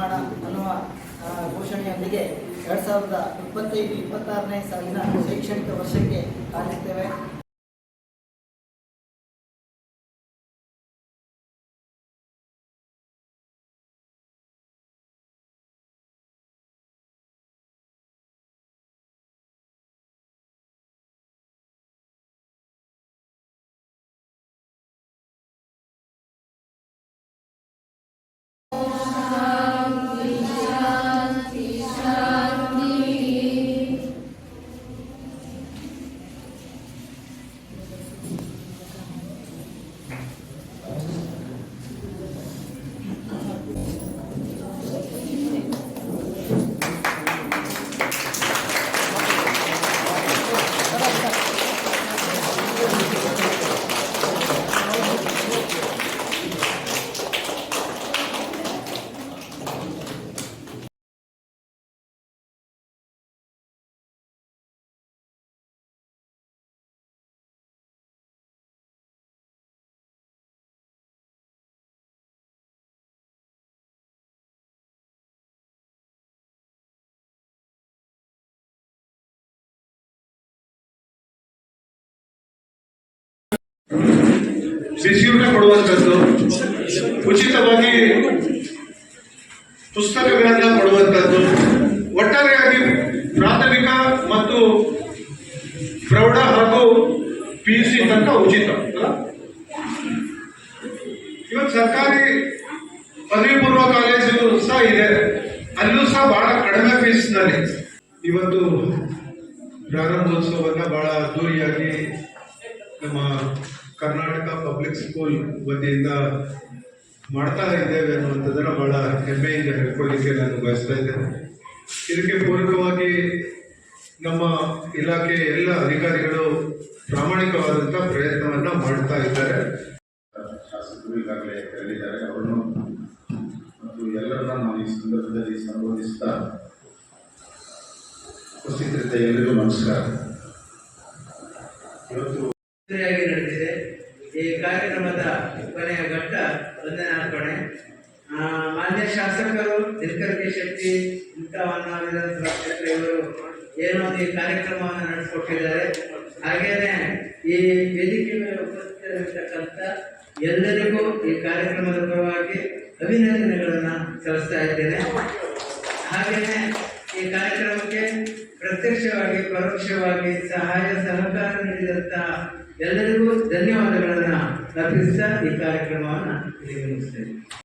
ನಿರ್ಮಾಣ ಅನ್ನುವ ಘೋಷಣೆಯೊಂದಿಗೆ 2025-26ನೇ ಸಾಲಿನ ಶೈಕ್ಷಣಿಕ ವರ್ಷಕ್ಕೆ ಕಾಲಿರ್ತೇವೆ. ಬಿಸಿಯೂಟ ಕೊಡುವಂಥದ್ದು, ಉಚಿತವಾಗಿ ಪುಸ್ತಕಗಳನ್ನ ಕೊಡುವಂಥದ್ದು, ಒಟ್ಟಾರೆಯಾಗಿ ಪ್ರಾಥಮಿಕ ಮತ್ತು ಪ್ರೌಢ ಹಾಗೂ PUC ತನಕ ಉಚಿತ. ಇವತ್ತು ಸರ್ಕಾರಿ ಪದವಿ ಪೂರ್ವ ಕಾಲೇಜು ಸಹ ಇದೆ, ಅಲ್ಲೂ ಸಹ ಬಹಳ ಕಡಿಮೆ ಫೀಸ್ನಲ್ಲಿ ಇವತ್ತು ಪ್ರಾರಂಭೋತ್ಸವನ್ನ ಬಹಳ ಅದ್ದೂರಿಯಾಗಿ ನಮ್ಮ ಕರ್ನಾಟಕ ಪಬ್ಲಿಕ್ ಸ್ಕೂಲ್ ವತಿಯಿಂದ ಮಾಡ್ತಾ ಇದ್ದೇವೆ ಅನ್ನುವಂಥದ್ದನ್ನ ಬಹಳ ಹೆಮ್ಮೆಯಿಂದ ಹೇಳ್ಕೊಳ್ಳಿಕ್ಕೆ ನಾನು ಬಯಸ್ತಾ ಇದ್ದೇನೆ. ಇದಕ್ಕೆ ಪೂರಕವಾಗಿ ನಮ್ಮ ಇಲಾಖೆ ಎಲ್ಲ ಅಧಿಕಾರಿಗಳು ಪ್ರಾಮಾಣಿಕವಾದಂಥ ಪ್ರಯತ್ನವನ್ನ ಮಾಡ್ತಾ ಇದ್ದಾರೆ. ಶಾಸಕರು ಈಗಾಗಲೇ ಕರೆದಿದ್ದಾರೆ, ಅವರನ್ನು ಮತ್ತು ಎಲ್ಲರನ್ನ ನಾನು ಈ ಸಂದರ್ಭದಲ್ಲಿ ಸಂಬೋಧಿಸ್ತಾ ಉಪಸ್ಥಿತರಿದ್ದ ಎಲ್ಲರಿಗೂ ನಮಸ್ಕಾರ. ಇವತ್ತು ನಡೆದಿದೆ ಈ ಕಾರ್ಯಕ್ರಮದ ಕೊನೆಯ ಘಟ್ಟ ವಂದನಾರ್ಪಣೆ. ಮಾನ್ಯ ಶಾಸಕರು ದಿನಕರ್ ಕೆ ಶೆಟ್ಟಿ ಇಂಥವನ್ನ ವಿಧಾನಸಭಾ ಕ್ಷೇತ್ರ ಇವರು ಏನೋ ಈ ಕಾರ್ಯಕ್ರಮವನ್ನು ನಡೆಸಿಕೊಟ್ಟಿದ್ದಾರೆ. ಹಾಗೇನೆ ಈ ವೇದಿಕೆ ಮೇಲೆ ಉಪಸ್ಥಿತರಿರ್ತಕ್ಕಂಥ ಎಲ್ಲರಿಗೂ ಈ ಕಾರ್ಯಕ್ರಮದ ಪರವಾಗಿ ಅಭಿನಂದನೆಗಳನ್ನು ಸಲ್ಲಿಸ್ತಾ ಇದ್ದೇನೆ. ಹಾಗೇನೆ ಈ ಕಾರ್ಯಕ್ರಮಕ್ಕೆ ಪ್ರತ್ಯಕ್ಷವಾಗಿ ಪರೋಕ್ಷವಾಗಿ ಸಹಾಯ ಸಹಕಾರ ನೀಡಿದಂತಹ ಎಲ್ಲರಿಗೂ ಧನ್ಯವಾದಗಳನ್ನು ಅರ್ಪಿಸ್ತಾ ಈ ಕಾರ್ಯಕ್ರಮವನ್ನು ಮುಗಿಸ್ತೇನೆ.